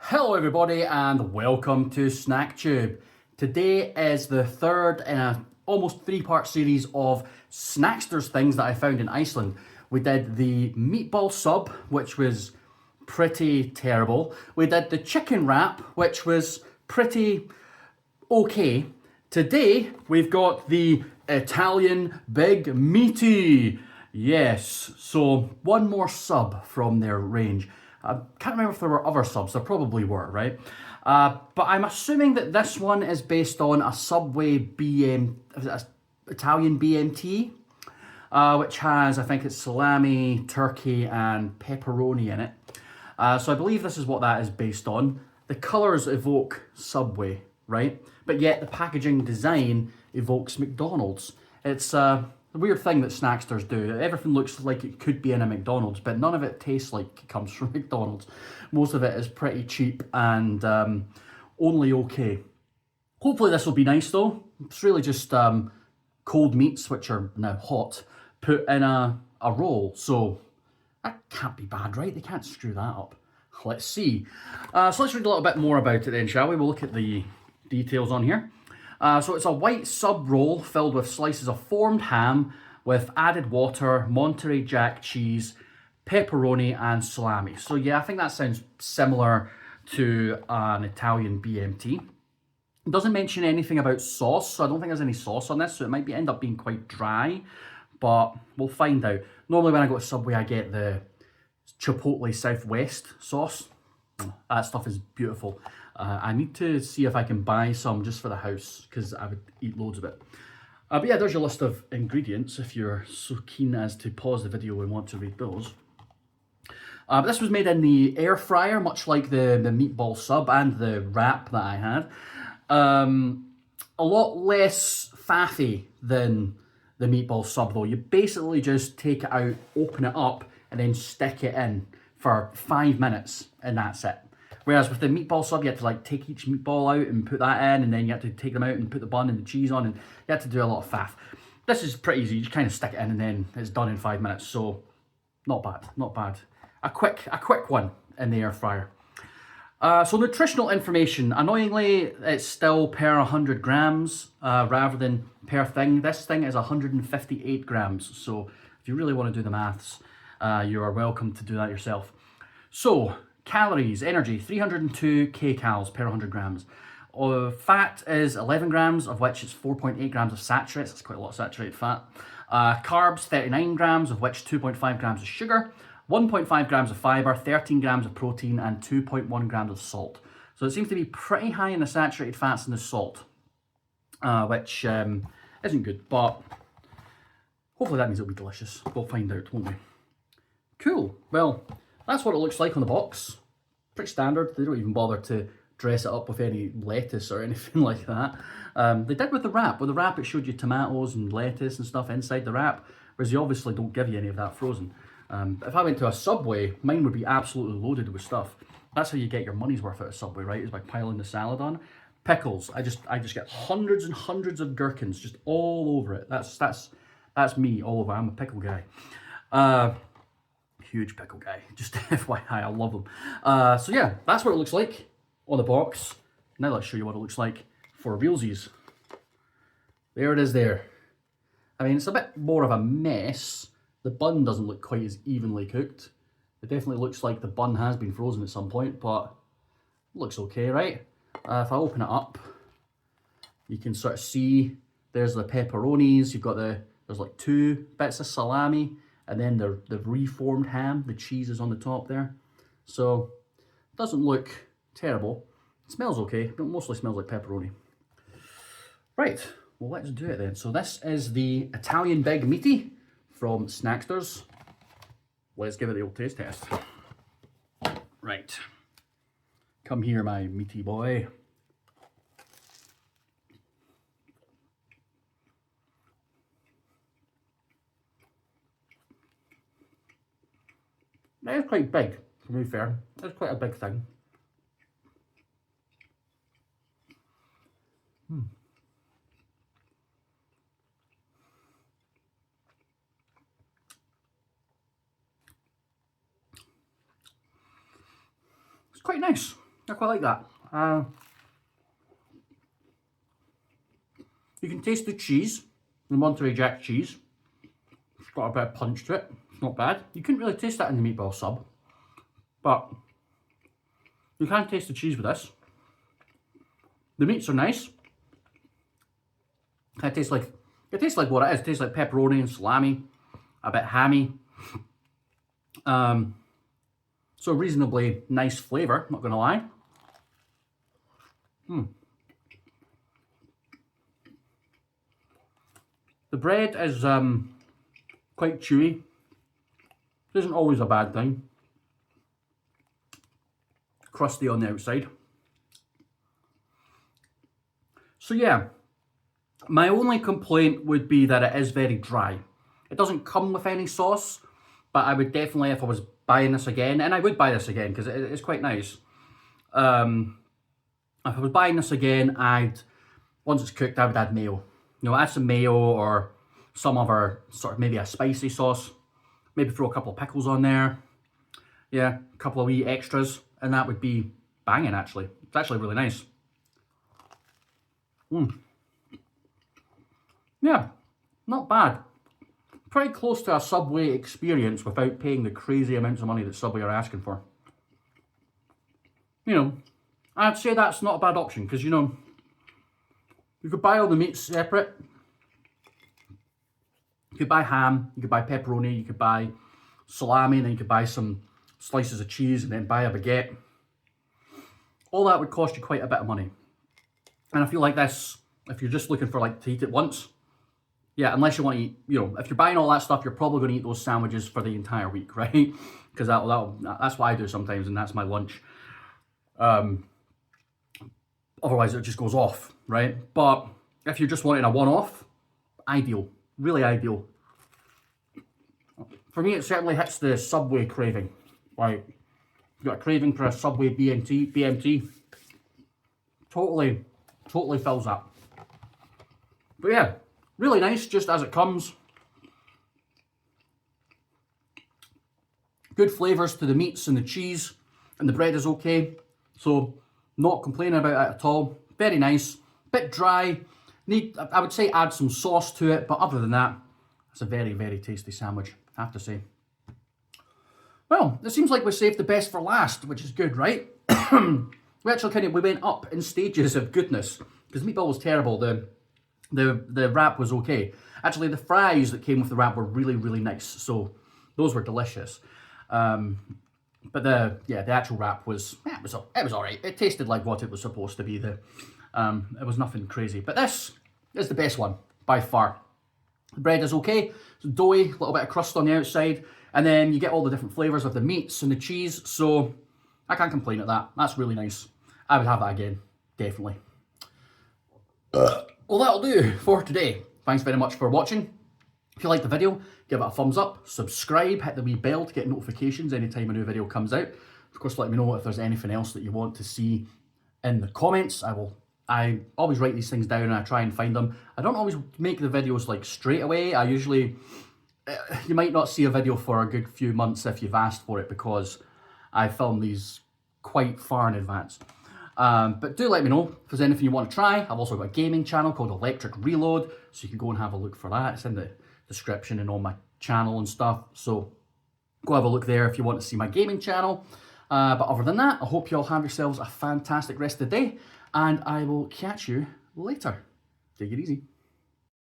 Hello everybody and welcome to SnackTube. Today is the third in a almost three-part series of Snacksters things that I found in Iceland. We did the meatball sub, which was pretty terrible. We did the chicken wrap, which was pretty okay. Today we've got the Italian Big Meaty. Yes, so one more sub from their range. I can't remember if there were other subs, there probably were, right? But I'm assuming that this one is based on a Subway Italian BMT, which has, I think it's salami, turkey, and pepperoni in it. So I believe this is what that is based on. The colours evoke Subway, right? But yet the packaging design evokes McDonald's. It's a weird thing that Snacksters do. Everything looks like it could be in a McDonald's, but none of it tastes like it comes from McDonald's. Most of it is pretty cheap and only okay. Hopefully this will be nice though. It's really just cold meats, which are now hot, put in a roll. So that can't be bad, right? They can't screw that up. Let's see. So let's read a little bit more about it then, shall we? We'll look at the details on here. So it's a white sub roll filled with slices of formed ham with added water, Monterey Jack cheese, pepperoni and salami. So yeah, I think that sounds similar to an Italian BMT. It doesn't mention anything about sauce, so I don't think there's any sauce on this, so it might end up being quite dry, but we'll find out. Normally when I go to Subway, I get the Chipotle Southwest sauce. That stuff is beautiful. I need to see if I can buy some just for the house because I would eat loads of it. But yeah, there's your list of ingredients if you're so keen as to pause the video and want to read those. But this was made in the air fryer, much like the meatball sub and the wrap that I had. A lot less faffy than the meatball sub though. You basically just take it out, open it up, and then stick it in for 5 minutes, and that's it. Whereas with the meatball sub, you have to like take each meatball out and put that in, and then you have to take them out and put the bun and the cheese on, and you have to do a lot of faff. This is pretty easy. You just kind of stick it in, and then it's done in 5 minutes. So not bad, not bad. A quick one in the air fryer. So nutritional information. Annoyingly, it's still per 100 grams rather than per thing. This thing is 158 grams. So if you really want to do the maths, you are welcome to do that yourself. So calories, energy, 302 kcals per 100 grams. Fat is 11 grams, of which it's 4.8 grams of saturates. That's quite a lot of saturated fat. Carbs, 39 grams, of which 2.5 grams of sugar, 1.5 grams of fiber, 13 grams of protein, and 2.1 grams of salt. So it seems to be pretty high in the saturated fats and the salt, which isn't good, but hopefully that means it'll be delicious. We'll find out, won't we? Cool. Well, that's what it looks like on the box. Pretty standard. They don't even bother to dress it up with any lettuce or anything like that. They did with the wrap. With the wrap, it showed you tomatoes and lettuce and stuff inside the wrap, whereas they obviously don't give you any of that frozen. If I went to a Subway, mine would be absolutely loaded with stuff. That's how you get your money's worth out of Subway, right? Is by piling the salad on. Pickles. I just get hundreds and hundreds of gherkins just all over it. That's me all over. I'm a pickle guy. Huge pickle guy, just FYI, I love them. So yeah, that's what it looks like on the box. Now let's show you what it looks like for realsies. There it is there. I mean, it's a bit more of a mess. The bun doesn't look quite as evenly cooked. It definitely looks like the bun has been frozen at some point, but it looks okay, right? If I open it up, you can sort of see there's the pepperonis. You've got there's like 2 bits of salami, and then the reformed ham, the cheese is on the top there. So, it doesn't look terrible. It smells okay, but it mostly smells like pepperoni. Right, well let's do it then. So this is the Italian Big Meaty from Snacksters. Let's give it the old taste test. Right. Come here, my meaty boy. That is quite big, to be fair. That's quite a big thing. It's quite nice. I quite like that. You can taste the cheese, the Monterey Jack cheese. It's got a bit of punch to it. It's not bad. You couldn't really taste that in the meatball sub, but you can taste the cheese with this. The meats are nice. It tastes like what it is. It tastes like pepperoni and salami, a bit hammy. So reasonably nice flavour, not gonna lie. The bread is quite chewy. It isn't always a bad thing. Crusty on the outside. So yeah, my only complaint would be that it is very dry. It doesn't come with any sauce, but I would definitely, if I was buying this again, and I would buy this again because it's quite nice. If I was buying this again, once it's cooked, I would add mayo. You know, add some mayo or some other sort of maybe a spicy sauce. Maybe throw a couple of pickles on there. Yeah, a couple of wee extras, and that would be banging actually. It's actually really nice. Yeah, not bad. Pretty close to a Subway experience without paying the crazy amounts of money that Subway are asking for. You know, I'd say that's not a bad option because, you know, you could buy all the meats separate. You could buy ham, you could buy pepperoni, you could buy salami, and then you could buy some slices of cheese and then buy a baguette. All that would cost you quite a bit of money. And I feel like this, if you're just looking for like to eat it once, yeah, unless you want to eat, you know, if you're buying all that stuff, you're probably going to eat those sandwiches for the entire week, right? Because that's what I do sometimes, and that's my lunch. Otherwise, it just goes off, right? But if you're just wanting a one-off, ideal, really ideal. For me, it certainly hits the Subway craving. Like, you've got a craving for a Subway BMT. Totally fills that. But yeah, really nice just as it comes. Good flavours to the meats and the cheese, and the bread is okay. So not complaining about it at all. Very nice, bit dry. I would say add some sauce to it, but other than that, it's a very, very tasty sandwich, I have to say. Well, it seems like we saved the best for last, which is good, right? We actually we went up in stages of goodness, because the meatball was terrible. The wrap was okay. Actually, the fries that came with the wrap were really, really nice, so those were delicious. But the actual wrap was it was alright. It tasted like what it was supposed to be. It was nothing crazy. But this is the best one by far. The bread is okay. It's doughy, a little bit of crust on the outside, and then you get all the different flavors of the meats and the cheese. So I can't complain at that. That's really nice. I would have that again, definitely. Well, that'll do for today. Thanks very much for watching. If you liked the video, give it a thumbs up, subscribe, hit the wee bell to get notifications anytime a new video comes out. Of course, let me know if there's anything else that you want to see in the comments. I always write these things down and I try and find them. I don't always make the videos like straight away. I usually, you might not see a video for a good few months if you've asked for it, because I film these quite far in advance. But do let me know if there's anything you want to try. I've also got a gaming channel called Electric Reload, so you can go and have a look for that. It's in the description and on my channel and stuff, so go have a look there if you want to see my gaming channel. But other than that, I hope you all have yourselves a fantastic rest of the day, and I will catch you later. Take it easy.